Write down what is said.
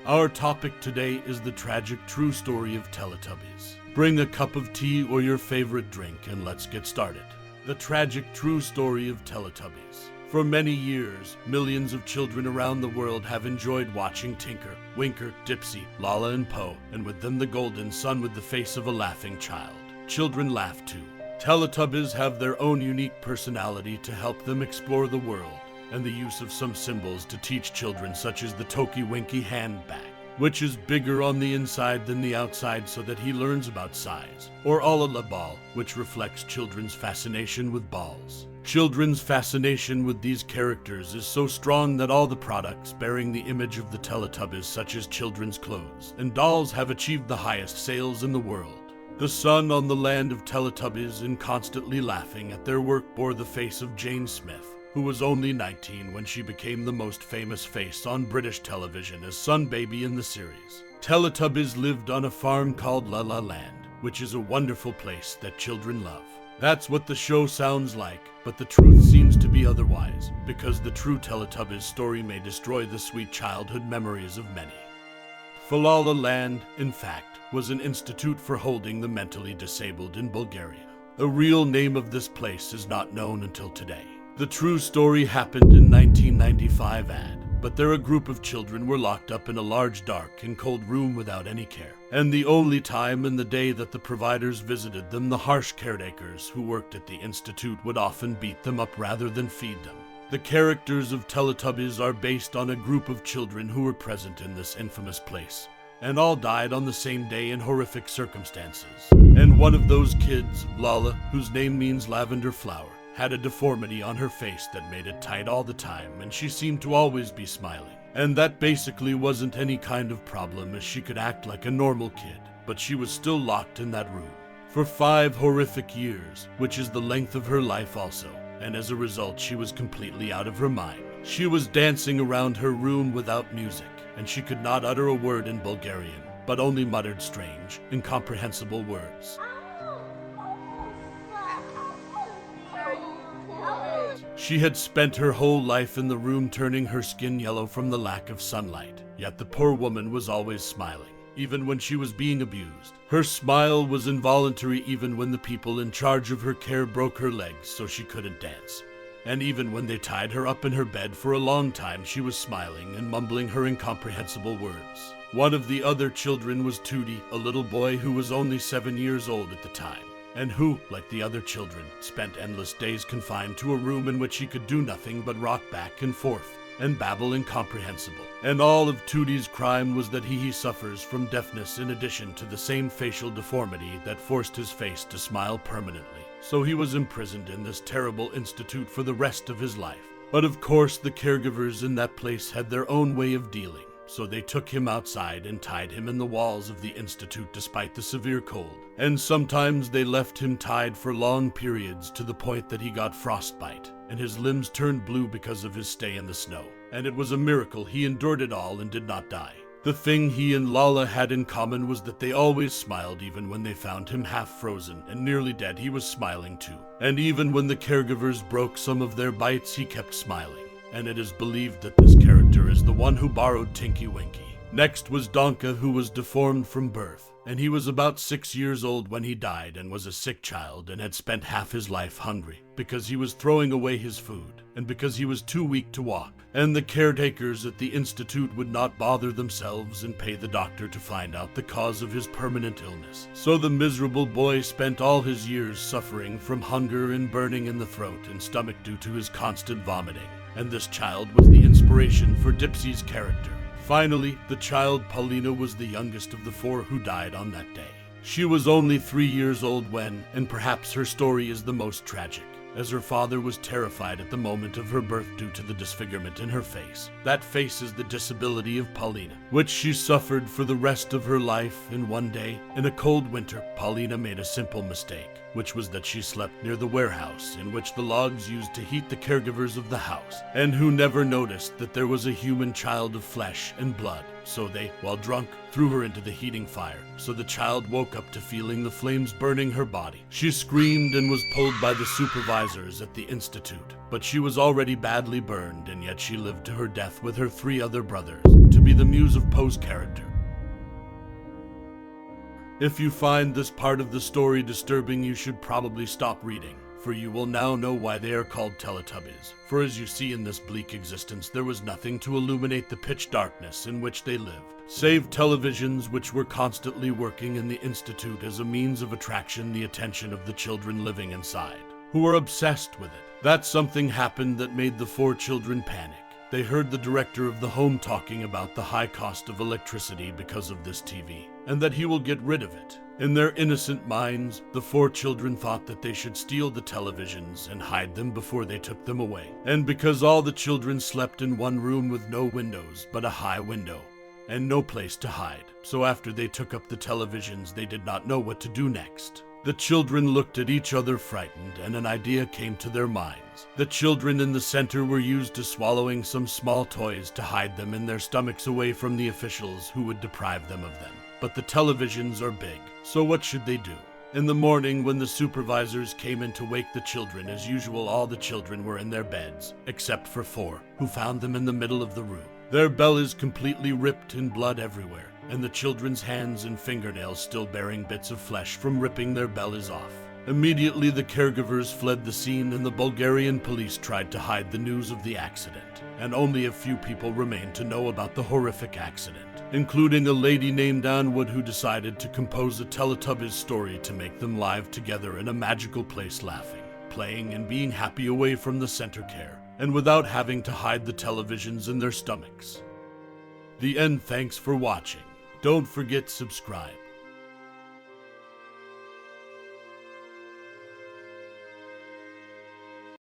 Our topic today is the tragic true story of Teletubbies. Bring a cup of tea or your favorite drink and let's get started. The tragic true story of Teletubbies. For many years, millions of children around the world have enjoyed watching Tinker, Winker, Dipsy, Lala, and Po, and with them the golden sun with the face of a laughing child. Children laugh too. Teletubbies have their own unique personality to help them explore the world, and the use of some symbols to teach children, such as the Toki Winky handbag, which is bigger on the inside than the outside so that he learns about size, or Alla la ball, which reflects children's fascination with balls. Children's fascination with these characters is so strong that all the products bearing the image of the Teletubbies, such as children's clothes and dolls, have achieved the highest sales in the world. The sun on the land of Teletubbies, and constantly laughing at their work, bore the face of Jane Smith, who was only 19 when she became the most famous face on British television as Sun Baby in the series. Teletubbies lived on a farm called La La Land, which is a wonderful place that children love. That's what the show sounds like, but the truth seems to be otherwise, because the true Teletubbies story may destroy the sweet childhood memories of many. Falala Land, in fact, was an institute for holding the mentally disabled in Bulgaria. The real name of this place is not known until today. The true story happened in 1995 but there a group of children were locked up in a large, dark, and cold room without any care. And the only time in the day that the providers visited them, the harsh caretakers who worked at the institute would often beat them up rather than feed them. The characters of Teletubbies are based on a group of children who were present in this infamous place, and all died on the same day in horrific circumstances. And one of those kids, Lala, whose name means lavender flower, had a deformity on her face that made it tight all the time, and she seemed to always be smiling. And that basically wasn't any kind of problem, as she could act like a normal kid, but she was still locked in that room for 5 horrific years, which is the length of her life also, and as a result she was completely out of her mind. She was dancing around her room without music, and she could not utter a word in Bulgarian, but only muttered strange, incomprehensible words. She had spent her whole life in the room, turning her skin yellow from the lack of sunlight. Yet the poor woman was always smiling, even when she was being abused. Her smile was involuntary even when the people in charge of her care broke her legs so she couldn't dance. And even when they tied her up in her bed for a long time, she was smiling and mumbling her incomprehensible words. One of the other children was Tootie, a little boy who was only 7 years old at the time, and who, like the other children, spent endless days confined to a room in which he could do nothing but rock back and forth and babble incomprehensible. And all of Tootie's crime was that he suffers from deafness, in addition to the same facial deformity that forced his face to smile permanently. So he was imprisoned in this terrible institute for the rest of his life. But of course the caregivers in that place had their own way of dealing. So they took him outside and tied him in the walls of the institute despite the severe cold. And sometimes they left him tied for long periods to the point that he got frostbite, and his limbs turned blue because of his stay in the snow. And it was a miracle he endured it all and did not die. The thing he and Lala had in common was that they always smiled. Even when they found him half frozen and nearly dead, he was smiling too. And even when the caregivers broke some of their bites, he kept smiling. And it is believed that this character is the one who borrowed Tinky Winky. Next was Donka, who was deformed from birth, and he was about 6 years old when he died and was a sick child and had spent half his life hungry because he was throwing away his food and because he was too weak to walk. And the caretakers at the institute would not bother themselves and pay the doctor to find out the cause of his permanent illness. So the miserable boy spent all his years suffering from hunger and burning in the throat and stomach due to his constant vomiting. And this child was the inspiration for Dipsy's character. Finally, the child Paulina was the youngest of the 4 who died on that day. She was only 3 years old when, and perhaps her story is the most tragic, as her father was terrified at the moment of her birth due to the disfigurement in her face. That face is the disability of Paulina, which she suffered for the rest of her life. And one day, in a cold winter, Paulina made a simple mistake, which was that she slept near the warehouse in which the logs used to heat the caregivers of the house, and who never noticed that there was a human child of flesh and blood. So they, while drunk, threw her into the heating fire. So the child woke up to feeling the flames burning her body. She screamed and was pulled by the supervisors at the institute, but she was already badly burned, and yet she lived to her death with her 3 other brothers. to be the muse of Poe's character. If you find this part of the story disturbing, you should probably stop reading, for you will now know why they are called Teletubbies. For as you see in this bleak existence, there was nothing to illuminate the pitch darkness in which they lived, save televisions which were constantly working in the Institute as a means of attraction the attention of the children living inside, who were obsessed with it. That something happened that made the 4 children panic. They heard the director of the home talking about the high cost of electricity because of this TV, and that he will get rid of it. In their innocent minds, the 4 children thought that they should steal the televisions and hide them before they took them away. And because all the children slept in one room with no windows but a high window, and no place to hide, so after they took up the televisions, they did not know what to do next. The children looked at each other frightened, and an idea came to their minds. The children in the center were used to swallowing some small toys to hide them in their stomachs away from the officials who would deprive them of them. But the televisions are big, so what should they do? In the morning, when the supervisors came in to wake the children, as usual, all the children were in their beds, except for 4, who found them in the middle of the room. Their bellies completely ripped and blood everywhere, and the children's hands and fingernails still bearing bits of flesh from ripping their bellies off. Immediately the caregivers fled the scene, and the Bulgarian police tried to hide the news of the accident, and only a few people remained to know about the horrific accident, including a lady named Anne Wood, who decided to compose a Teletubbies story to make them live together in a magical place, laughing, playing, and being happy away from the center care, and without having to hide the televisions in their stomachs. The end. Thanks for watching. Don't forget subscribe.